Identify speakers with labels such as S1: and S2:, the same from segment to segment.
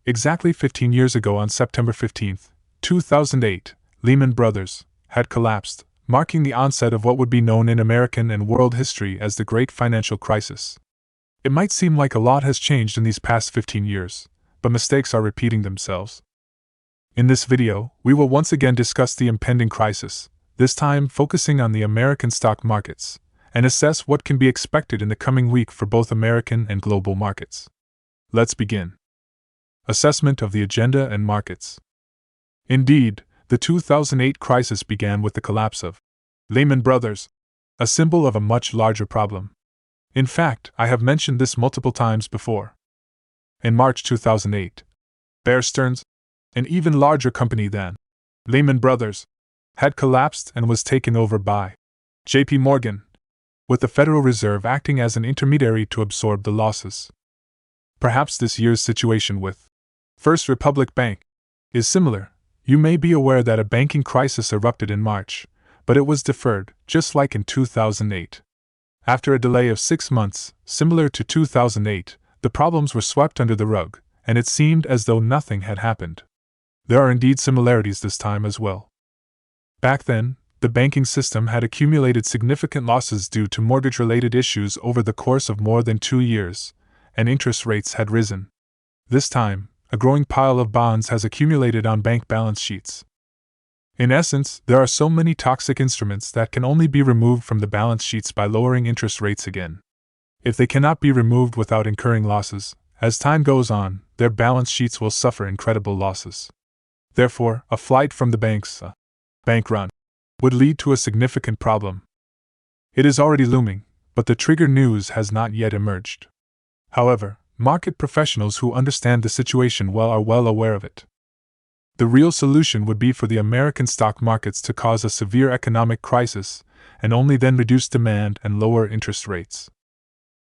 S1: Exactly 15 years ago on September 15, 2008, Lehman Brothers had collapsed, marking the onset of what would be known in American and world history as the Great Financial Crisis. It might seem like a lot has changed in these past 15 years, but mistakes are repeating themselves. In this video, we will once again discuss the impending crisis, this time focusing on the American stock markets, and assess what can be expected in the coming week for both American and global markets. Let's begin. Assessment of the agenda and markets. Indeed, the 2008 crisis began with the collapse of Lehman Brothers, a symbol of a much larger problem. In fact, I have mentioned this multiple times before. In March 2008, Bear Stearns, an even larger company than Lehman Brothers, had collapsed and was taken over by J.P. Morgan, with the Federal Reserve acting as an intermediary to absorb the losses. Perhaps this year's situation with First Republic Bank is similar. You may be aware that a banking crisis erupted in March, but it was deferred, just like in 2008. After a delay of 6 months, similar to 2008, the problems were swept under the rug, and it seemed as though nothing had happened. There are indeed similarities this time as well. Back then, the banking system had accumulated significant losses due to mortgage-related issues over the course of more than 2 years, and interest rates had risen. This time, a growing pile of bonds has accumulated on bank balance sheets. In essence, there are so many toxic instruments that can only be removed from the balance sheets by lowering interest rates again. If they cannot be removed without incurring losses, as time goes on, their balance sheets will suffer incredible losses. Therefore, a flight from the banks, a bank run, would lead to a significant problem. It is already looming, but the trigger news has not yet emerged. However, market professionals who understand the situation well are well aware of it. The real solution would be for the American stock markets to cause a severe economic crisis, and only then reduce demand and lower interest rates.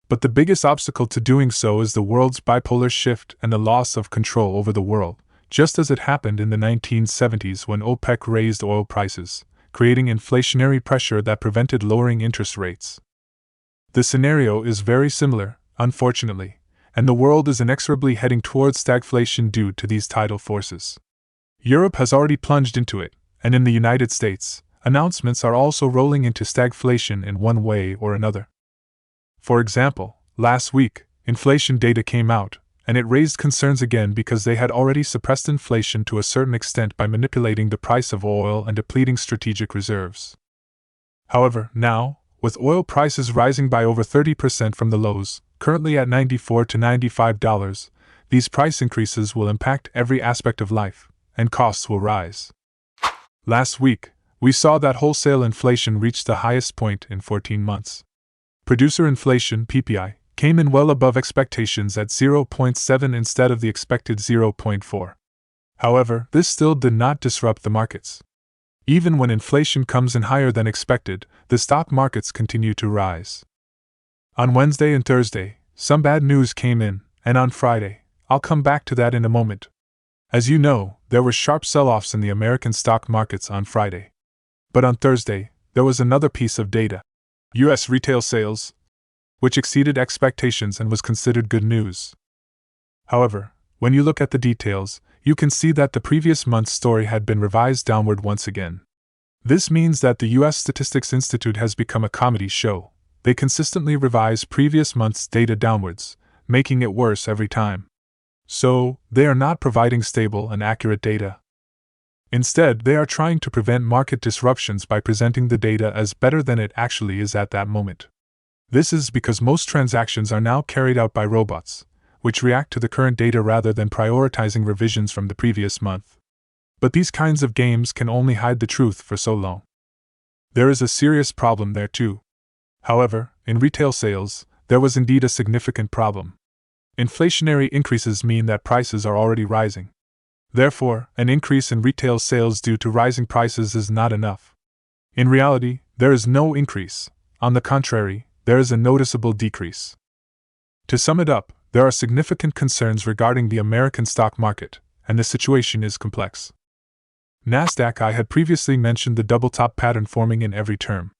S1: But the biggest obstacle to doing so is the world's bipolar shift and the loss of control over the world, just as it happened in the 1970s when OPEC raised oil prices, creating inflationary pressure that prevented lowering interest rates. The scenario is very similar, unfortunately, and the world is inexorably heading towards stagflation due to these tidal forces. Europe has already plunged into it, and in the United States, announcements are also rolling into stagflation in one way or another. For example, last week, inflation data came out, and it raised concerns again because they had already suppressed inflation to a certain extent by manipulating the price of oil and depleting strategic reserves. However, now, with oil prices rising by over 30% from the lows, currently at $94 to $95, these price increases will impact every aspect of life, and costs will rise. Last week, we saw that wholesale inflation reached the highest point in 14 months. Producer inflation, PPI, came in well above expectations at 0.7 instead of the expected 0.4. However, this still did not disrupt the markets. Even when inflation comes in higher than expected, the stock markets continue to rise. On Wednesday and Thursday, some bad news came in, and on Friday, I'll come back to that in a moment. As you know, there were sharp sell-offs in the American stock markets on Friday. But on Thursday, there was another piece of data. U.S. retail sales, which exceeded expectations and was considered good news. However, when you look at the details, you can see that the previous month's story had been revised downward once again. This means that the U.S. Statistics Institute has become a comedy show. They consistently revise previous month's data downwards, making it worse every time. So, they are not providing stable and accurate data. Instead, they are trying to prevent market disruptions by presenting the data as better than it actually is at that moment. This is because most transactions are now carried out by robots, which react to the current data rather than prioritizing revisions from the previous month. But these kinds of games can only hide the truth for so long. There is a serious problem there too. However, in retail sales, there was indeed a significant problem. Inflationary increases mean that prices are already rising. Therefore, an increase in retail sales due to rising prices is not enough. In reality, there is no increase. On the contrary, there is a noticeable decrease. To sum it up, there are significant concerns regarding the American stock market, and the situation is complex. Nasdaq. I had previously mentioned the double top pattern forming in every term.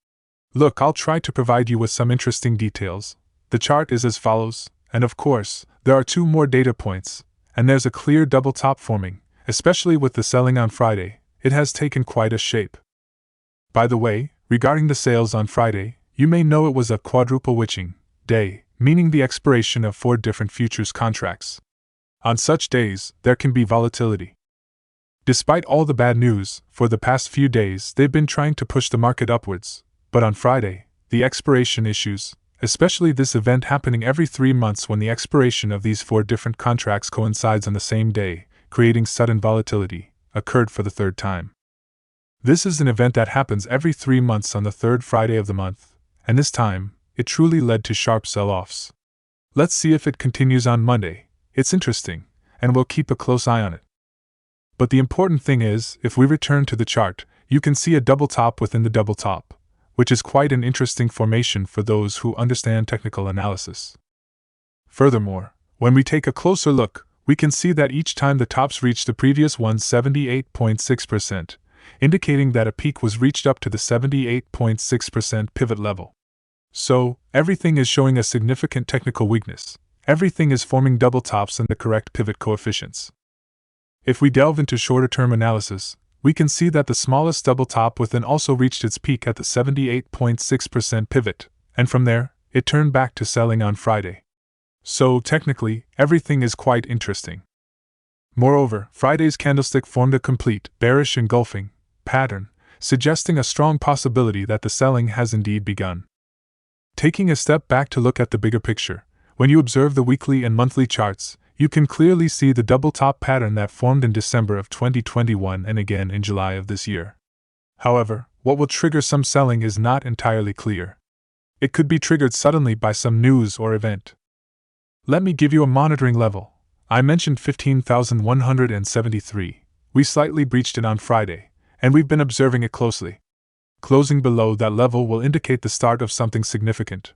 S1: Look, I'll try to provide you with some interesting details. The chart is as follows, and of course, there are 2 more data points, and there's a clear double top forming, especially with the selling on Friday. It has taken quite a shape. By the way, regarding the sales on Friday, you may know it was a quadruple witching day, meaning the expiration of 4 different futures contracts. On such days, there can be volatility. Despite all the bad news, for the past few days they've been trying to push the market upwards, but on Friday, the expiration issues, especially this event happening every 3 months when the expiration of these 4 different contracts coincides on the same day, creating sudden volatility, occurred for the 3rd time. This is an event that happens every 3 months on the 3rd Friday of the month, and this time, it truly led to sharp sell-offs. Let's see if it continues on Monday. It's interesting, and we'll keep a close eye on it. But the important thing is, if we return to the chart, you can see a double top within the double top, which is quite an interesting formation for those who understand technical analysis. Furthermore, when we take a closer look, we can see that each time the tops reach the previous 178.6%, indicating that a peak was reached up to the 78.6% pivot level. So, everything is showing a significant technical weakness. Everything is forming double tops and the correct pivot coefficients. If we delve into shorter-term analysis, we can see that the smallest double top within also reached its peak at the 78.6% pivot, and from there, it turned back to selling on Friday. So, technically, everything is quite interesting. Moreover, Friday's candlestick formed a complete, bearish engulfing pattern, suggesting a strong possibility that the selling has indeed begun. Taking a step back to look at the bigger picture, when you observe the weekly and monthly charts, you can clearly see the double top pattern that formed in December of 2021 and again in July of this year. However, what will trigger some selling is not entirely clear. It could be triggered suddenly by some news or event. Let me give you a monitoring level. I mentioned 15,173. We slightly breached it on Friday, and we've been observing it closely. Closing below that level will indicate the start of something significant.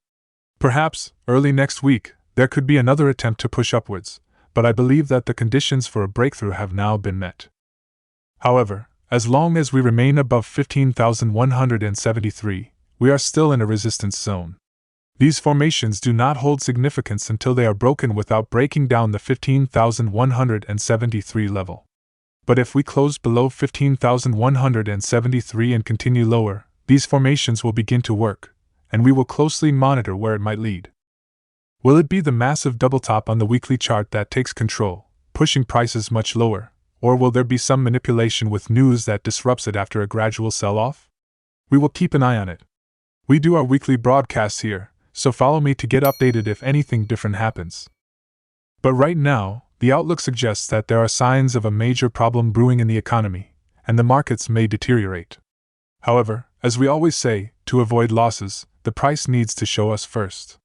S1: Perhaps, early next week, there could be another attempt to push upwards, but I believe that the conditions for a breakthrough have now been met. However, as long as we remain above 15,173, we are still in a resistance zone. These formations do not hold significance until they are broken without breaking down the 15,173 level. But if we close below 15,173 and continue lower, these formations will begin to work, and we will closely monitor where it might lead. Will it be the massive double top on the weekly chart that takes control, pushing prices much lower, or will there be some manipulation with news that disrupts it after a gradual sell-off? We will keep an eye on it. We do our weekly broadcasts here, so follow me to get updated if anything different happens. But right now, the outlook suggests that there are signs of a major problem brewing in the economy, and the markets may deteriorate. However, as we always say, to avoid losses, the price needs to show us first.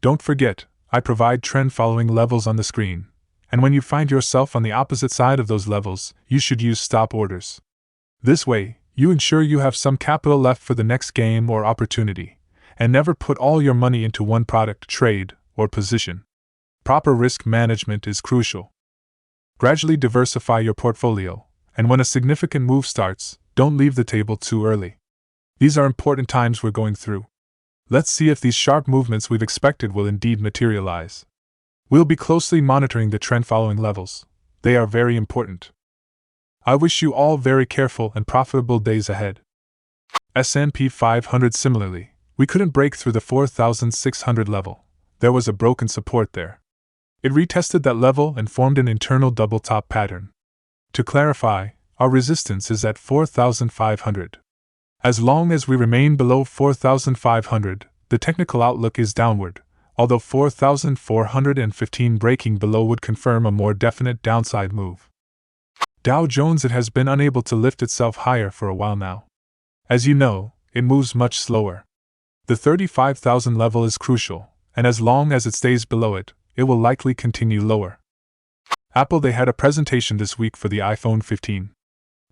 S1: Don't forget, I provide trend-following levels on the screen, and when you find yourself on the opposite side of those levels, you should use stop orders. This way, you ensure you have some capital left for the next game or opportunity, and never put all your money into one product, trade, or position. Proper risk management is crucial. Gradually diversify your portfolio, and when a significant move starts, don't leave the table too early. These are important times we're going through. Let's see if these sharp movements we've expected will indeed materialize. We'll be closely monitoring the trend-following levels. They are very important. I wish you all very careful and profitable days ahead. S&P 500 similarly, we couldn't break through the 4,600 level. There was a broken support there. It retested that level and formed an internal double top pattern. To clarify, our resistance is at 4,500. As long as we remain below 4,500, the technical outlook is downward, although 4,415 breaking below would confirm a more definite downside move. Dow Jones, it has been unable to lift itself higher for a while now. As you know, it moves much slower. The 35,000 level is crucial, and as long as it stays below it, it will likely continue lower. Apple, they had a presentation this week for the iPhone 15.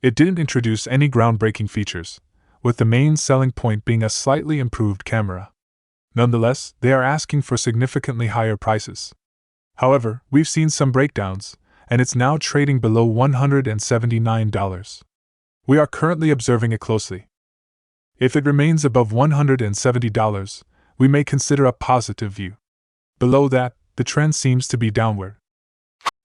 S1: It didn't introduce any groundbreaking features, with the main selling point being a slightly improved camera. Nonetheless, they are asking for significantly higher prices. However, we've seen some breakdowns, and it's now trading below $179. We are currently observing it closely. If it remains above $170, we may consider a positive view. Below that, the trend seems to be downward.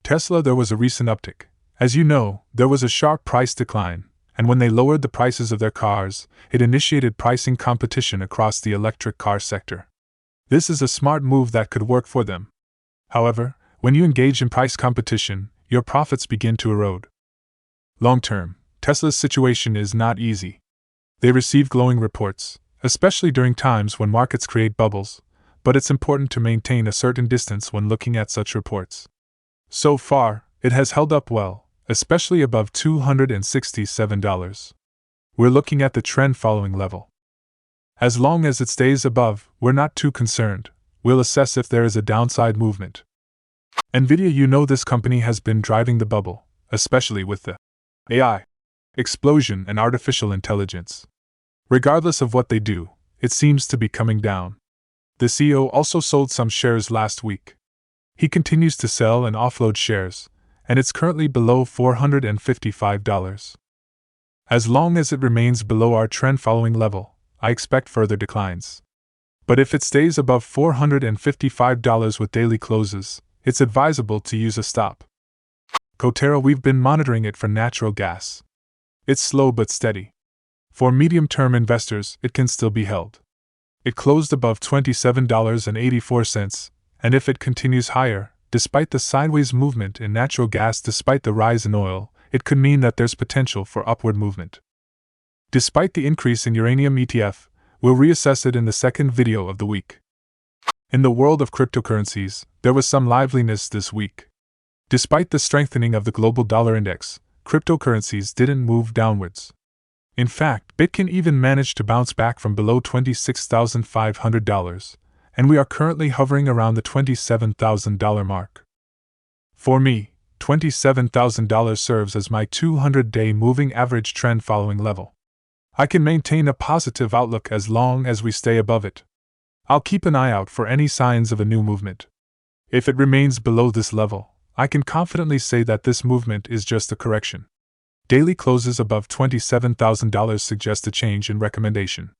S1: Tesla, there was a recent uptick. As you know, there was a sharp price decline, and when they lowered the prices of their cars, it initiated pricing competition across the electric car sector. This is a smart move that could work for them. However, when you engage in price competition, your profits begin to erode. Long term, Tesla's situation is not easy. They receive glowing reports, especially during times when markets create bubbles, but it's important to maintain a certain distance when looking at such reports. So far, it has held up well, especially above $267. We're looking at the trend following level. As long as it stays above, we're not too concerned. We'll assess if there is a downside movement. 1.Video, you know this company has been driving the bubble, especially with the AI explosion and artificial intelligence. Regardless of what they do, it seems to be coming down. The CEO also sold some shares last week. He continues to sell and offload shares, and it's currently below $455. As long as it remains below our trend following level, I expect further declines. But if it stays above $455 with daily closes, it's advisable to use a stop. Coterra, we've been monitoring it for natural gas. It's slow but steady. For medium-term investors, it can still be held. It closed above $27.84, and if it continues higher, despite the sideways movement in natural gas, despite the rise in oil, it could mean that there's potential for upward movement. Despite the increase in uranium ETF, we'll reassess it in the second video of the week. In the world of cryptocurrencies, there was some liveliness this week. Despite the strengthening of the global dollar index, cryptocurrencies didn't move downwards. In fact, Bitcoin even managed to bounce back from below $26,500, and we are currently hovering around the $27,000 mark. For me, $27,000 serves as my 200-day moving average trend following level. I can maintain a positive outlook as long as we stay above it. I'll keep an eye out for any signs of a new movement. If it remains below this level, I can confidently say that this movement is just a correction. Daily closes above $27,000 suggest a change in recommendation.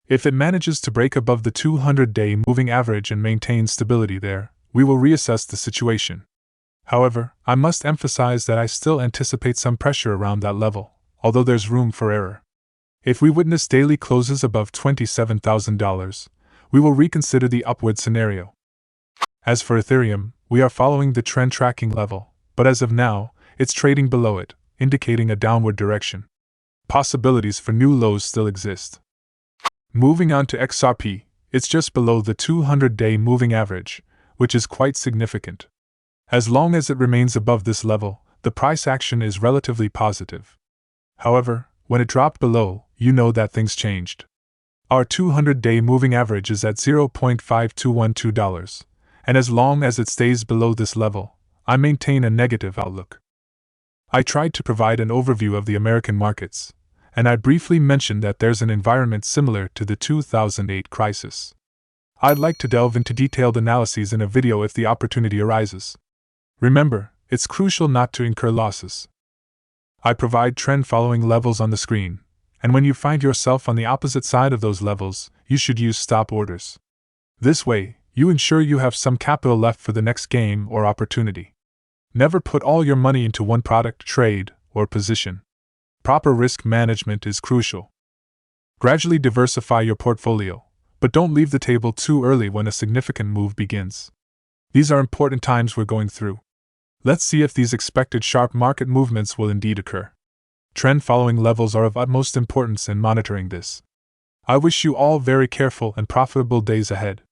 S1: If it manages to break above the 200-day moving average and maintain stability there, we will reassess the situation. However, I must emphasize that I still anticipate some pressure around that level, although there's room for error. If we witness daily closes above $27,000, we will reconsider the upward scenario. As for Ethereum, we are following the trend tracking level, but as of now, it's trading below it, indicating a downward direction. Possibilities for new lows still exist. Moving on to XRP, it's just below the 200-day moving average, which is quite significant. As long as it remains above this level, the price action is relatively positive. However, when it dropped below, you know that things changed. Our 200-day moving average is at $0.5212, and as long as it stays below this level, I maintain a negative outlook. I tried to provide an overview of the American markets, and I briefly mentioned that there's an environment similar to the 2008 crisis. I'd like to delve into detailed analyses in a video if the opportunity arises. Remember, it's crucial not to incur losses. I provide trend-following levels on the screen, and when you find yourself on the opposite side of those levels, you should use stop orders. This way, you ensure you have some capital left for the next game or opportunity. Never put all your money into one product, trade, or position. Proper risk management is crucial. Gradually diversify your portfolio, but don't leave the table too early when a significant move begins. These are important times we're going through. Let's see if these expected sharp market movements will indeed occur. Trend-following levels are of utmost importance in monitoring this. I wish you all very careful and profitable days ahead.